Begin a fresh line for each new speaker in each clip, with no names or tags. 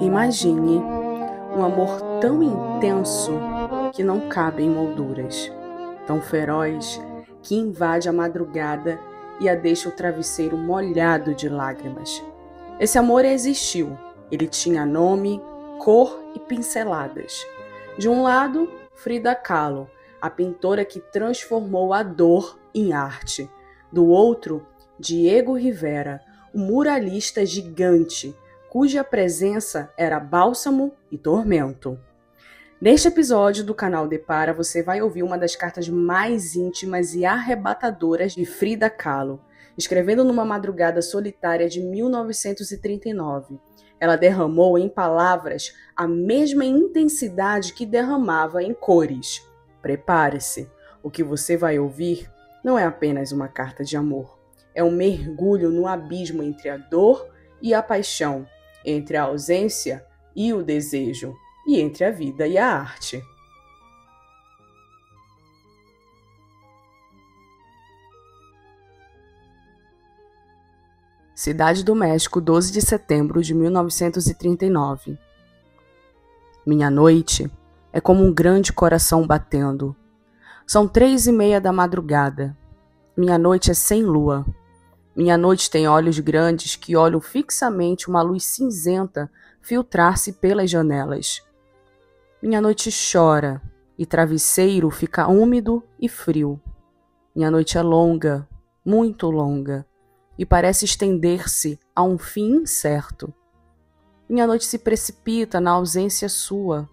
Imagine um amor tão intenso que não cabe em molduras, tão feroz que invade a madrugada e a deixa o travesseiro molhado de lágrimas. Esse amor existiu, ele tinha nome, cor e pinceladas. De um lado, Frida Kahlo, a pintora que transformou a dor em arte. Do outro, Diego Rivera, um muralista gigante, cuja presença era bálsamo e tormento. Neste episódio do canal Depara, você vai ouvir uma das cartas mais íntimas e arrebatadoras de Frida Kahlo, escrevendo numa madrugada solitária de 1939. Ela derramou em palavras a mesma intensidade que derramava em cores. Prepare-se, o que você vai ouvir não é apenas uma carta de amor, é um mergulho no abismo entre a dor e a paixão, entre a ausência e o desejo, e entre a vida e a arte. Cidade do México, 12 de setembro de 1939. Minha noite é como um grande coração batendo. São 3:30 da madrugada. Minha noite é sem lua. Minha noite tem olhos grandes que olham fixamente uma luz cinzenta filtrar-se pelas janelas. Minha noite chora e travesseiro fica úmido e frio. Minha noite é longa, muito longa, e parece estender-se a um fim incerto. Minha noite se precipita na ausência sua.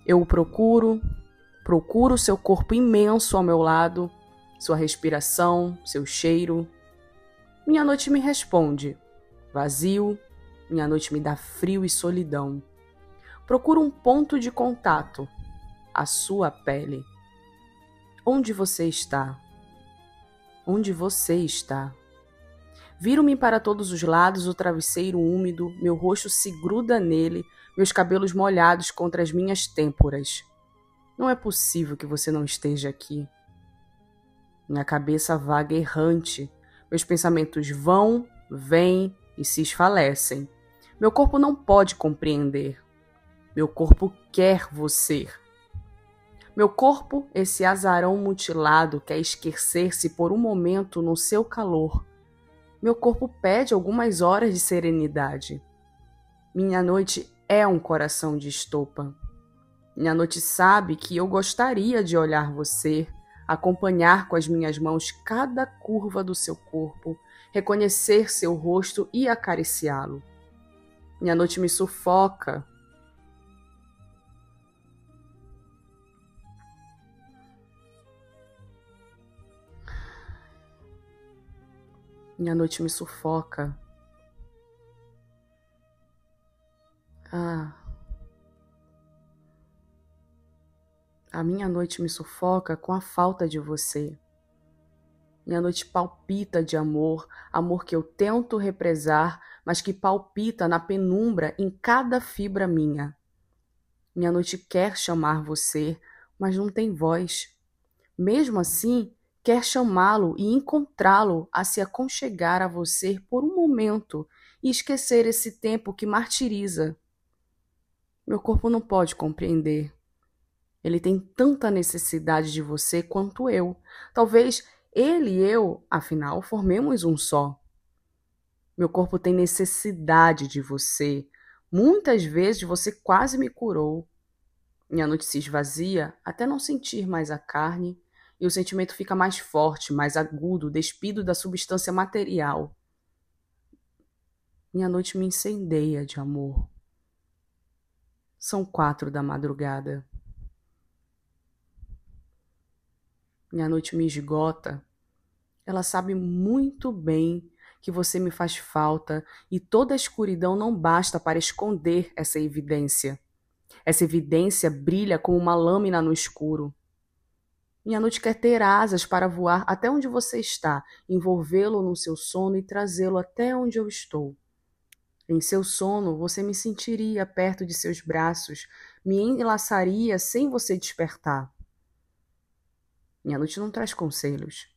Eu o procuro seu corpo imenso ao meu lado, sua respiração, seu cheiro. Minha noite me responde, vazio, minha noite me dá frio e solidão. Procuro um ponto de contato, a sua pele. Onde você está? Onde você está? Viro-me para todos os lados, o travesseiro úmido, meu rosto se gruda nele, meus cabelos molhados contra as minhas têmporas. Não é possível que você não esteja aqui. Minha cabeça vaga errante, meus pensamentos vão, vêm e se esfalecem. Meu corpo não pode compreender. Meu corpo quer você. Meu corpo, esse azarão mutilado, quer esquecer-se por um momento no seu calor. Meu corpo pede algumas horas de serenidade. Minha noite é um coração de estopa. Minha noite sabe que eu gostaria de olhar você, acompanhar com as minhas mãos cada curva do seu corpo, reconhecer seu rosto e acariciá-lo. Minha noite me sufoca. Minha noite me sufoca. A minha noite me sufoca com a falta de você. Minha noite palpita de amor, amor que eu tento represar, mas que palpita na penumbra em cada fibra minha. Minha noite quer chamar você, mas não tem voz. Mesmo assim, quer chamá-lo e encontrá-lo a se aconchegar a você por um momento e esquecer esse tempo que martiriza. Meu corpo não pode compreender. Ele tem tanta necessidade de você quanto eu. Talvez ele e eu, afinal, formemos um só. Meu corpo tem necessidade de você. Muitas vezes você quase me curou. Minha noite se esvazia até não sentir mais a carne e o sentimento fica mais forte, mais agudo, despido da substância material. Minha noite me incendeia de amor. São 4 da madrugada. Minha noite me esgota. Ela sabe muito bem que você me faz falta e toda a escuridão não basta para esconder essa evidência. Essa evidência brilha como uma lâmina no escuro. Minha noite quer ter asas para voar até onde você está, envolvê-lo no seu sono e trazê-lo até onde eu estou. Em seu sono, você me sentiria perto de seus braços, me enlaçaria sem você despertar. Minha noite não traz conselhos.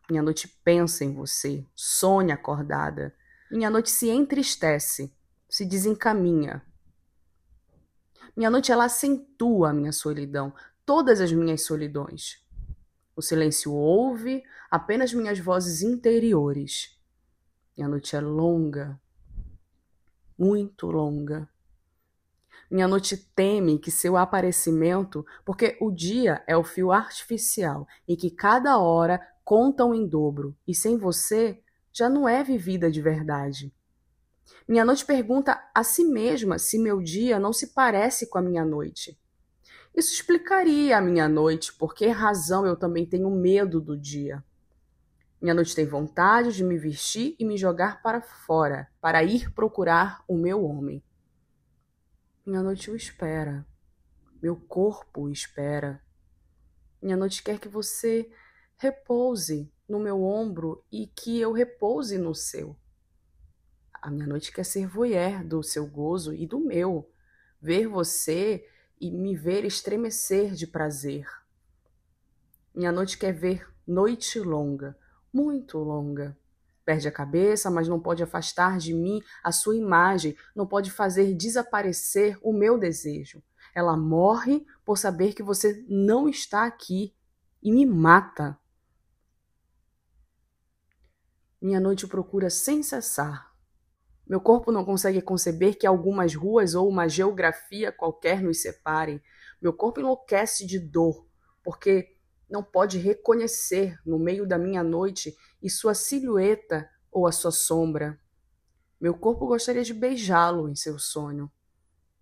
Minha noite pensa em você, sonha acordada. Minha noite se entristece, se desencaminha. Minha noite ela acentua a minha solidão, todas as minhas solidões. O silêncio ouve apenas minhas vozes interiores. Minha noite é longa, muito longa. Minha noite teme que seu aparecimento, porque o dia é o fio artificial e que cada hora contam em dobro, e sem você já não é vivida de verdade. Minha noite pergunta a si mesma se meu dia não se parece com a minha noite. Isso explicaria a minha noite, por que razão eu também tenho medo do dia. Minha noite tem vontade de me vestir e me jogar para fora, para ir procurar o meu homem. Minha noite o espera. Meu corpo o espera. Minha noite quer que você repouse no meu ombro e que eu repouse no seu. A minha noite quer ser voyeur do seu gozo e do meu, ver você e me ver estremecer de prazer. Minha noite quer ver noite longa, muito longa. Perde a cabeça, mas não pode afastar de mim a sua imagem, não pode fazer desaparecer o meu desejo. Ela morre por saber que você não está aqui e me mata. Minha noite o procura sem cessar. Meu corpo não consegue conceber que algumas ruas ou uma geografia qualquer nos separem. Meu corpo enlouquece de dor, porque não pode reconhecer no meio da minha noite e sua silhueta ou a sua sombra. Meu corpo gostaria de beijá-lo em seu sonho.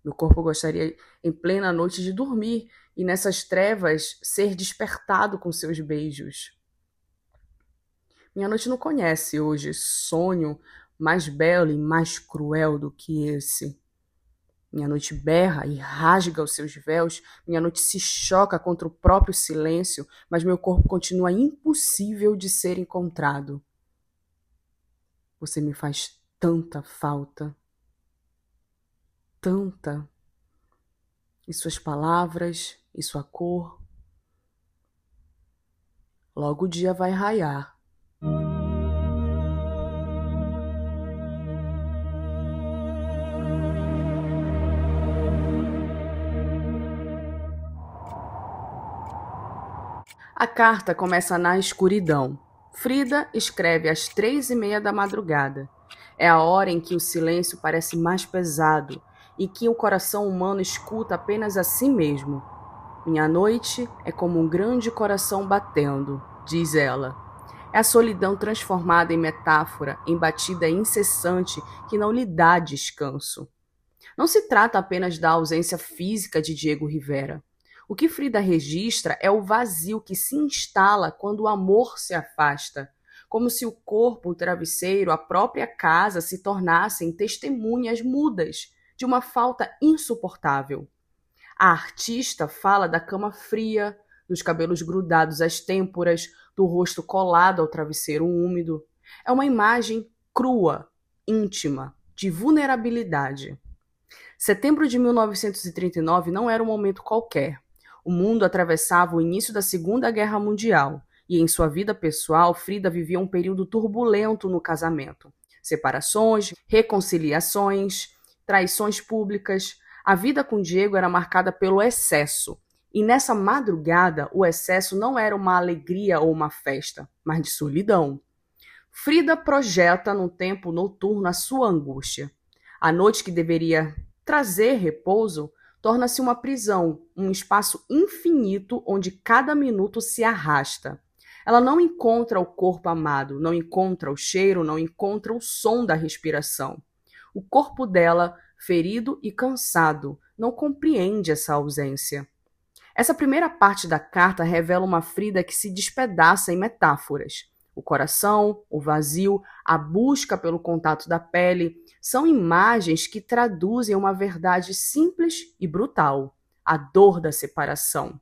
Meu corpo gostaria, em plena noite, de dormir e nessas trevas ser despertado com seus beijos. Minha noite não conhece hoje sonho mais belo e mais cruel do que esse. Minha noite berra e rasga os seus véus, minha noite se choca contra o próprio silêncio, mas meu corpo continua impossível de ser encontrado. Você me faz tanta falta, tanta. E suas palavras, e sua cor. Logo o dia vai raiar. A carta começa na escuridão. Frida escreve às 3:30 da madrugada. É a hora em que o silêncio parece mais pesado e que o coração humano escuta apenas a si mesmo. Minha noite é como um grande coração batendo, diz ela. É a solidão transformada em metáfora, em batida incessante que não lhe dá descanso. Não se trata apenas da ausência física de Diego Rivera. O que Frida registra é o vazio que se instala quando o amor se afasta, como se o corpo, o travesseiro, a própria casa se tornassem testemunhas mudas de uma falta insuportável. A artista fala da cama fria, dos cabelos grudados às têmporas, do rosto colado ao travesseiro úmido. É uma imagem crua, íntima, de vulnerabilidade. Setembro de 1939 não era um momento qualquer. O mundo atravessava o início da Segunda Guerra Mundial e, em sua vida pessoal, Frida vivia um período turbulento no casamento. Separações, reconciliações, traições públicas. A vida com Diego era marcada pelo excesso. E nessa madrugada, o excesso não era uma alegria ou uma festa, mas de solidão. Frida projeta no tempo noturno a sua angústia. A noite que deveria trazer repouso torna-se uma prisão, um espaço infinito onde cada minuto se arrasta. Ela não encontra o corpo amado, não encontra o cheiro, não encontra o som da respiração. O corpo dela, ferido e cansado, não compreende essa ausência. Essa primeira parte da carta revela uma Frida que se despedaça em metáforas. O coração, o vazio, a busca pelo contato da pele são imagens que traduzem uma verdade simples e brutal, a dor da separação.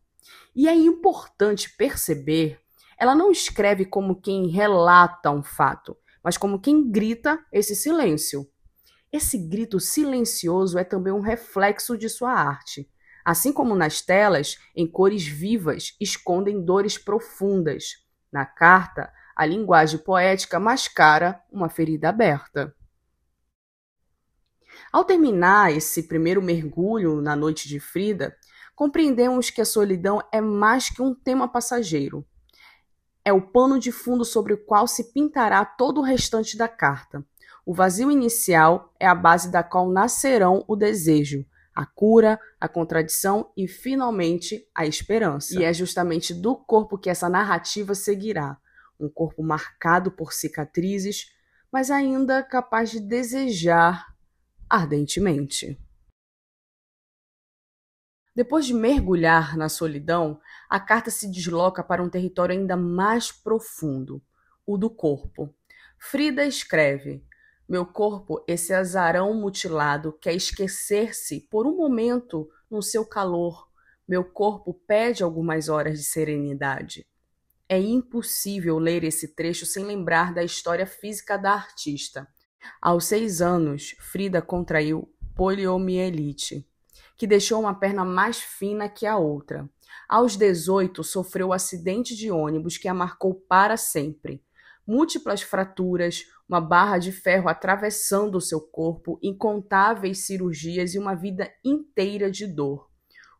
E é importante perceber, ela não escreve como quem relata um fato, mas como quem grita esse silêncio. Esse grito silencioso é também um reflexo de sua arte. Assim como nas telas, em cores vivas, escondem dores profundas. Na carta, a linguagem poética mascara uma ferida aberta. Ao terminar esse primeiro mergulho na noite de Frida, compreendemos que a solidão é mais que um tema passageiro. É o pano de fundo sobre o qual se pintará todo o restante da carta. O vazio inicial é a base da qual nascerão o desejo, a cura, a contradição e, finalmente, a esperança. E é justamente do corpo que essa narrativa seguirá. Um corpo marcado por cicatrizes, mas ainda capaz de desejar ardentemente. Depois de mergulhar na solidão, a carta se desloca para um território ainda mais profundo, o do corpo. Frida escreve: meu corpo, esse azarão mutilado, quer esquecer-se por um momento no seu calor. Meu corpo pede algumas horas de serenidade. É impossível ler esse trecho sem lembrar da história física da artista. Aos 6 anos, Frida contraiu poliomielite, que deixou uma perna mais fina que a outra. Aos 18, sofreu um acidente de ônibus que a marcou para sempre. Múltiplas fraturas, uma barra de ferro atravessando o seu corpo, incontáveis cirurgias e uma vida inteira de dor.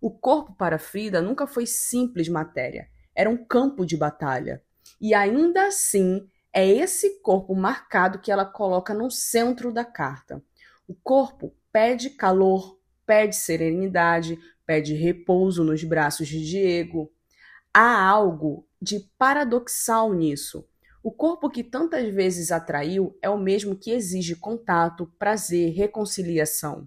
O corpo para Frida nunca foi simples matéria, era um campo de batalha. E ainda assim, é esse corpo marcado que ela coloca no centro da carta. O corpo pede calor, pede serenidade, pede repouso nos braços de Diego. Há algo de paradoxal nisso. O corpo que tantas vezes atraiu é o mesmo que exige contato, prazer, reconciliação.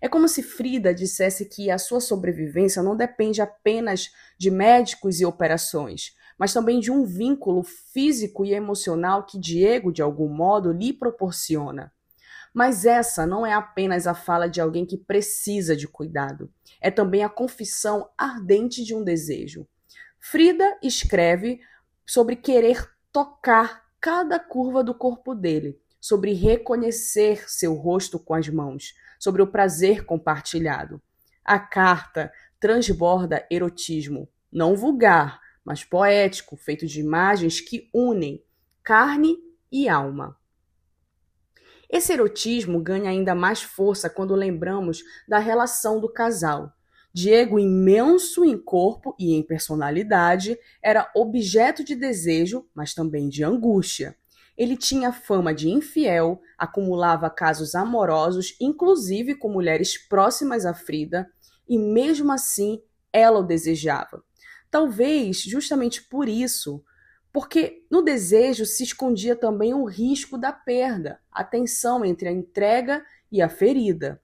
É como se Frida dissesse que a sua sobrevivência não depende apenas de médicos e operações, mas também de um vínculo físico e emocional que Diego, de algum modo, lhe proporciona. Mas essa não é apenas a fala de alguém que precisa de cuidado, é também a confissão ardente de um desejo. Frida escreve sobre querer tocar cada curva do corpo dele, sobre reconhecer seu rosto com as mãos, sobre o prazer compartilhado. A carta transborda erotismo, não vulgar, mas poético, feito de imagens que unem carne e alma. Esse erotismo ganha ainda mais força quando lembramos da relação do casal. Diego, imenso em corpo e em personalidade, era objeto de desejo, mas também de angústia. Ele tinha fama de infiel, acumulava casos amorosos, inclusive com mulheres próximas a Frida, e mesmo assim ela o desejava. Talvez justamente por isso, porque no desejo se escondia também o risco da perda, a tensão entre a entrega e a ferida.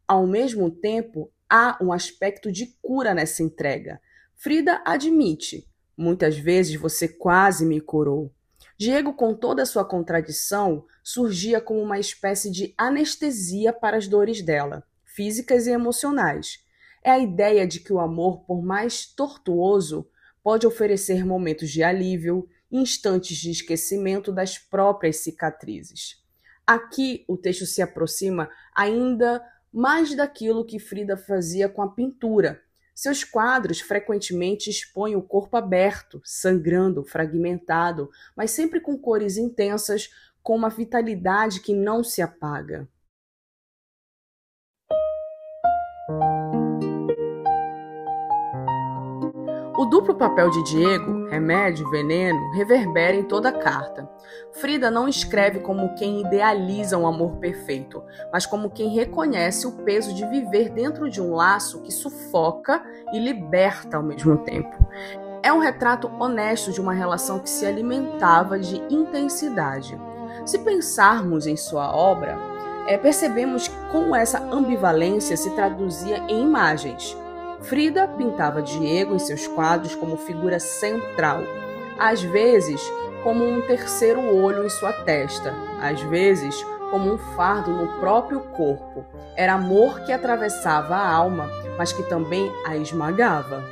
Ao mesmo tempo, há um aspecto de cura nessa entrega. Frida admite: muitas vezes você quase me curou. Diego, com toda a sua contradição, surgia como uma espécie de anestesia para as dores dela, físicas e emocionais. É a ideia de que o amor, por mais tortuoso, pode oferecer momentos de alívio, instantes de esquecimento das próprias cicatrizes. Aqui o texto se aproxima ainda mais daquilo que Frida fazia com a pintura. Seus quadros frequentemente expõem o corpo aberto, sangrando, fragmentado, mas sempre com cores intensas, com uma vitalidade que não se apaga. O duplo papel de Diego, remédio, veneno, reverbera em toda a carta. Frida não escreve como quem idealiza um amor perfeito, mas como quem reconhece o peso de viver dentro de um laço que sufoca e liberta ao mesmo tempo. É um retrato honesto de uma relação que se alimentava de intensidade. Se pensarmos em sua obra, percebemos como essa ambivalência se traduzia em imagens. Frida pintava Diego em seus quadros como figura central, às vezes como um terceiro olho em sua testa, às vezes como um fardo no próprio corpo. Era amor que atravessava a alma, mas que também a esmagava.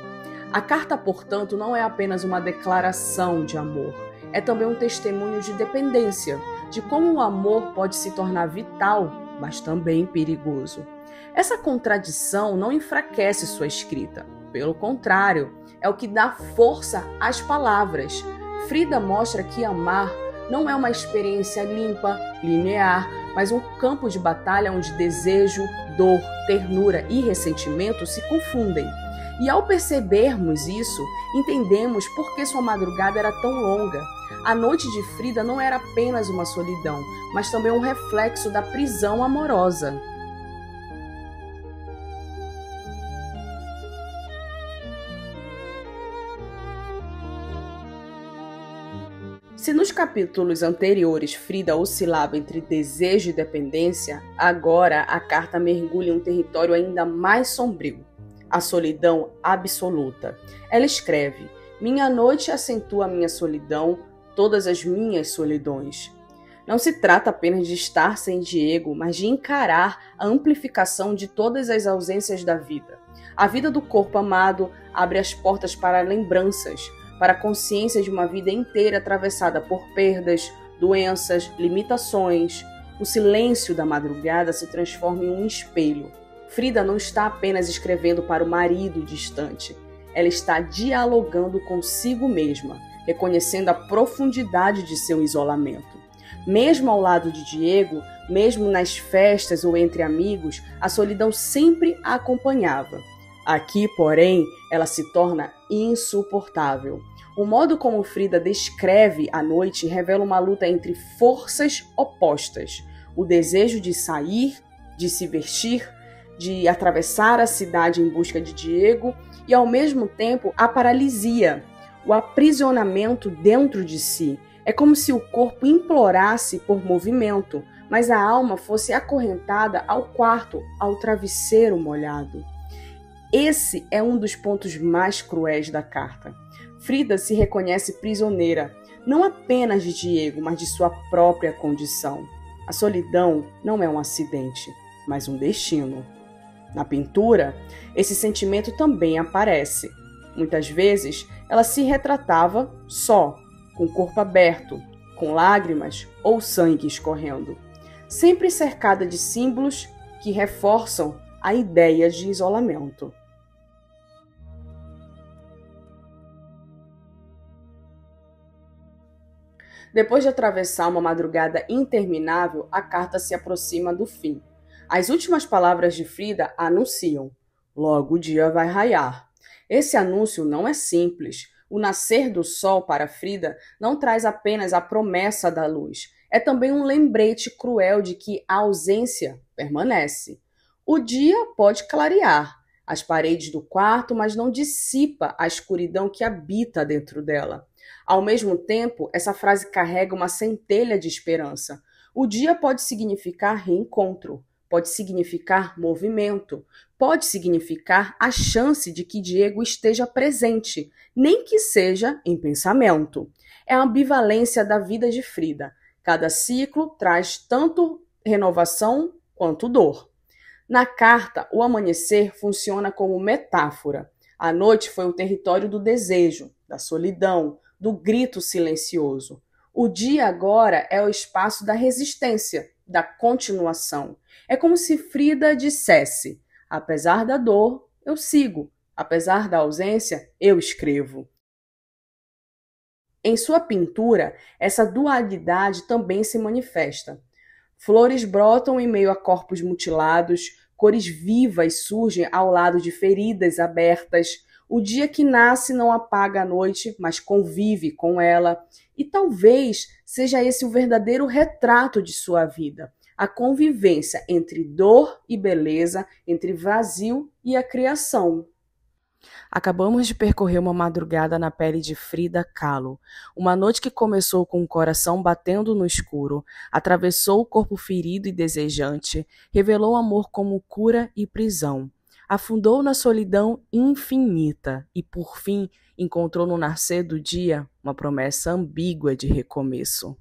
A carta, portanto, não é apenas uma declaração de amor, é também um testemunho de dependência, de como o amor pode se tornar vital mas também perigoso. Essa contradição não enfraquece sua escrita. Pelo contrário, é o que dá força às palavras. Frida mostra que amar não é uma experiência limpa, linear, mas um campo de batalha onde desejo, dor, ternura e ressentimento se confundem. E ao percebermos isso, entendemos por que sua madrugada era tão longa. A noite de Frida não era apenas uma solidão, mas também um reflexo da prisão amorosa. Se nos capítulos anteriores Frida oscilava entre desejo e dependência, agora a carta mergulha em um território ainda mais sombrio, a solidão absoluta. Ela escreve: minha noite acentua minha solidão, todas as minhas solidões. Não se trata apenas de estar sem Diego, mas de encarar a amplificação de todas as ausências da vida. A vida do corpo amado abre as portas para lembranças, para a consciência de uma vida inteira atravessada por perdas, doenças, limitações. O silêncio da madrugada se transforma em um espelho. Frida não está apenas escrevendo para o marido distante. Ela está dialogando consigo mesma, reconhecendo a profundidade de seu isolamento. Mesmo ao lado de Diego, mesmo nas festas ou entre amigos, a solidão sempre a acompanhava. Aqui, porém, ela se torna insuportável. O modo como Frida descreve a noite revela uma luta entre forças opostas. O desejo de sair, de se vestir, de atravessar a cidade em busca de Diego e, ao mesmo tempo, a paralisia, o aprisionamento dentro de si. É como se o corpo implorasse por movimento, mas a alma fosse acorrentada ao quarto, ao travesseiro molhado. Esse é um dos pontos mais cruéis da carta. Frida se reconhece prisioneira, não apenas de Diego, mas de sua própria condição. A solidão não é um acidente, mas um destino. Na pintura, esse sentimento também aparece. Muitas vezes, ela se retratava só, com o corpo aberto, com lágrimas ou sangue escorrendo, sempre cercada de símbolos que reforçam a ideia de isolamento. Depois de atravessar uma madrugada interminável, a carta se aproxima do fim. As últimas palavras de Frida anunciam: logo o dia vai raiar. Esse anúncio não é simples. O nascer do sol para Frida não traz apenas a promessa da luz. É também um lembrete cruel de que a ausência permanece. O dia pode clarear as paredes do quarto, mas não dissipa a escuridão que habita dentro dela. Ao mesmo tempo, essa frase carrega uma centelha de esperança. O dia pode significar reencontro, pode significar movimento, pode significar a chance de que Diego esteja presente, nem que seja em pensamento. É a ambivalência da vida de Frida. Cada ciclo traz tanto renovação quanto dor. Na carta, o amanhecer funciona como metáfora. A noite foi o território do desejo, da solidão, do grito silencioso. O dia agora é o espaço da resistência, da continuação. É como se Frida dissesse: apesar da dor, eu sigo. Apesar da ausência, eu escrevo. Em sua pintura, essa dualidade também se manifesta. Flores brotam em meio a corpos mutilados, cores vivas surgem ao lado de feridas abertas. O dia que nasce não apaga a noite, mas convive com ela. E talvez seja esse o verdadeiro retrato de sua vida. A convivência entre dor e beleza, entre vazio e a criação. Acabamos de percorrer uma madrugada na pele de Frida Kahlo. Uma noite que começou com o coração batendo no escuro, atravessou o corpo ferido e desejante, revelou amor como cura e prisão. Afundou na solidão infinita e, por fim, encontrou no nascer do dia uma promessa ambígua de recomeço.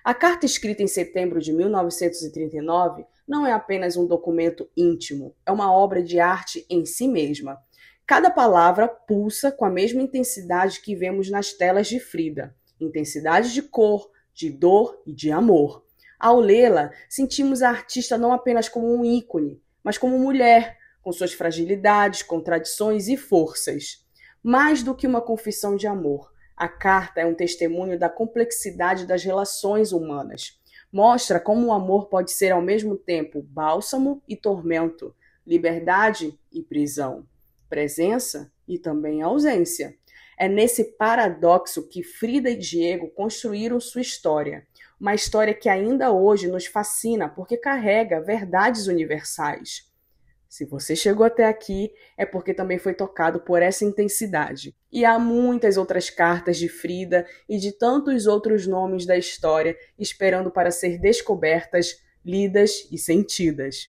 A carta escrita em setembro de 1939 não é apenas um documento íntimo, é uma obra de arte em si mesma. Cada palavra pulsa com a mesma intensidade que vemos nas telas de Frida, intensidade de cor, de dor e de amor. Ao lê-la, sentimos a artista não apenas como um ícone, mas como mulher, com suas fragilidades, contradições e forças. Mais do que uma confissão de amor, a carta é um testemunho da complexidade das relações humanas. Mostra como o amor pode ser ao mesmo tempo bálsamo e tormento, liberdade e prisão, presença e também ausência. É nesse paradoxo que Frida e Diego construíram sua história. Uma história que ainda hoje nos fascina porque carrega verdades universais. Se você chegou até aqui, é porque também foi tocado por essa intensidade. E há muitas outras cartas de Frida e de tantos outros nomes da história esperando para ser descobertas, lidas e sentidas.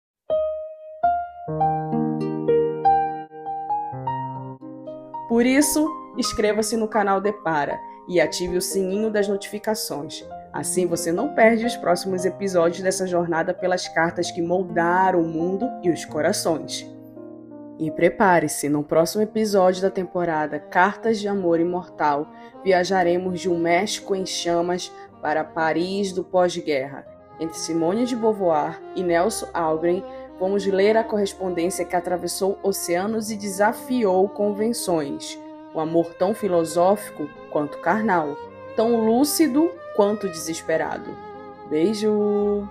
Por isso, inscreva-se no canal Depara e ative o sininho das notificações. Assim você não perde os próximos episódios dessa jornada pelas cartas que moldaram o mundo e os corações. E prepare-se, no próximo episódio da temporada Cartas de Amor Imortal, viajaremos de um México em chamas para Paris do pós-guerra. Entre Simone de Beauvoir e Nelson Algren, vamos ler a correspondência que atravessou oceanos e desafiou convenções. Um amor tão filosófico quanto carnal, tão lúcido quanto desesperado. Beijo!